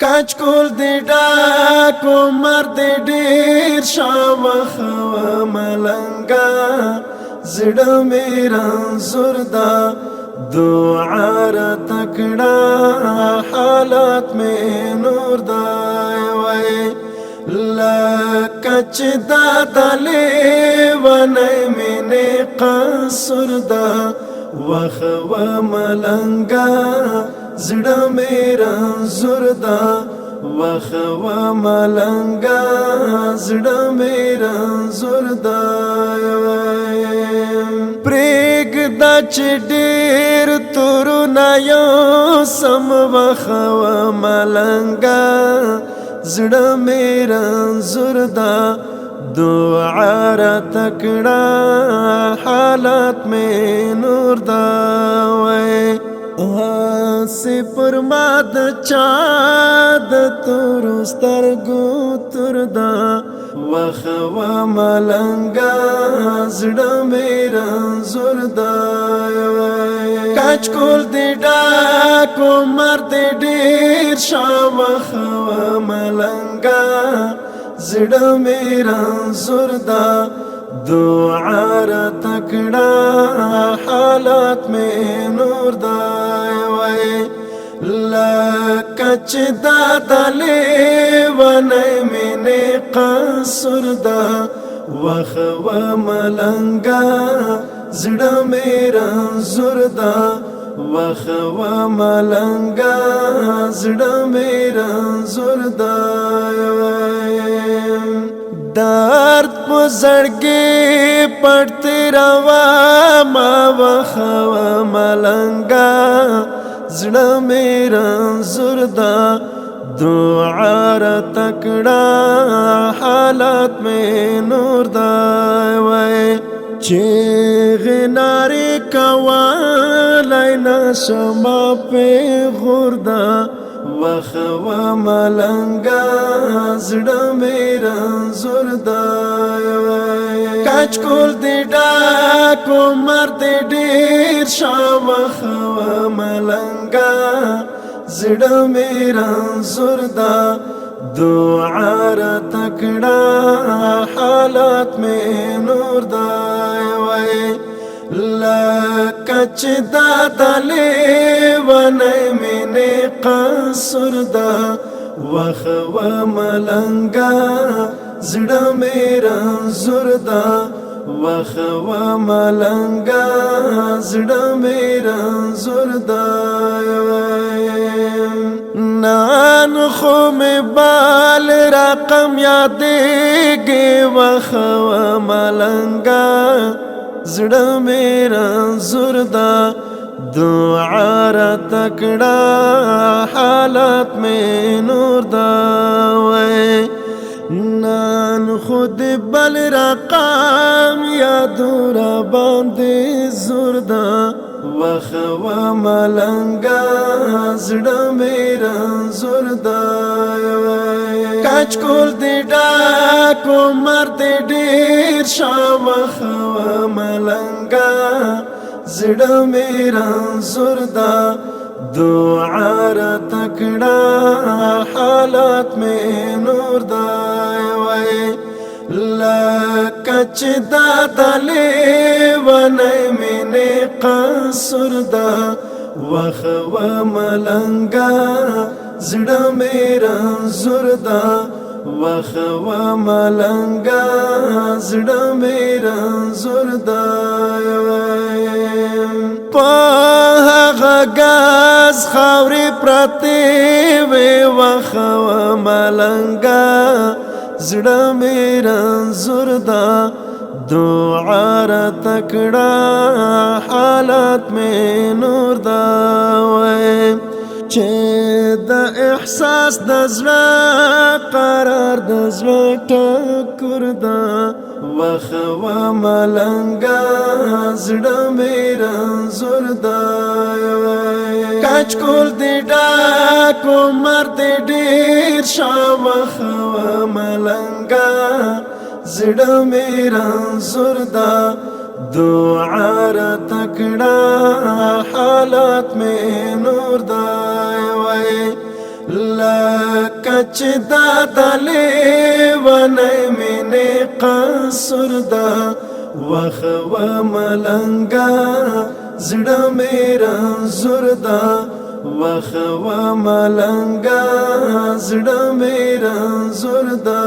کاچ کول دی ډاکو مرد ډیر شاوخ و ملنګا زړه میرا زردا دعا را تکړه حالات می نور دی وای لکچ دا دلی ونی منی قصر دا وخ و ملنګا زړه میرا زردا وخ و ملنګا زړه میرا زردا پریګ د چډیر تور نه یو سم وخ و ملنګا زړه میرا زردا دعا را تکړه حالات می نور دا وای سی پر ما د چا د تور سترګو تر دا وخ و ملنګا زړه میرا زردا کاچ کول دی ډاکو مرد ډیر شاوخ و ملنګا زړه میرا زردا دعا را تکړه حالات می نور دی وای لکچ دا دلی ونی منی قصر دا وخ و ملنګا زړه میرا زردا وخ و ملنګا زړه میرا زردا درد پزړګي پړتی روا ما وخ و ملنګا زړه میرا زردا دعا را تکړه حالات می نور دا وای چې غناري کوالای نشما په غردا وخ و ملنګا زړه میرا زردا کاچ کول دی ډاکو مرد ډیر شاوخ و ملنګا زړه میرا زردا دعا را تکړه حالات می نور دی وای لکچ دا دلی ونی منی قصر دا وخ و ملنګا زړه میرا زردا وخ و ملنګا زړه میرا زردا نان خو می بال رقم یادېږي وخ و ملنګا زړه میرا زردا دعا را تکړه حالات می نور دا وای نان خود بل رقم یادو را باندې زردا وخ و ملنګا زړه میرا زردا کاچ کول دی ډاکو مرد ډیر شاوخ و ملنګا زړه میرا زردا دعا را تکړه حالات می نور دی وای لکچ دا دلی ونی منی قصر دا وخ و ملنګا زړه میرا زردا وخ و ملنګا زړه میرا زردا په هغه غاز خاورې پرتې وې وخ و ملنګا زړه میرا زردا دعا را تکړه حالات می نور دا وای چې د احساس د زړه قرار د زړه ټکر دا وخ و ملنګا زړه میرا زردا کاچ کول دی ډاکو مرد ډیر شاوخ و ملنګا زړه میرا زردا دعا را تکړه حالات می نور دی وای لکچ دا دلی ونی مینی قصر دا وخو ملنگا زڑا میرا زور دا وخو ملنگا زڑا میرا زور دا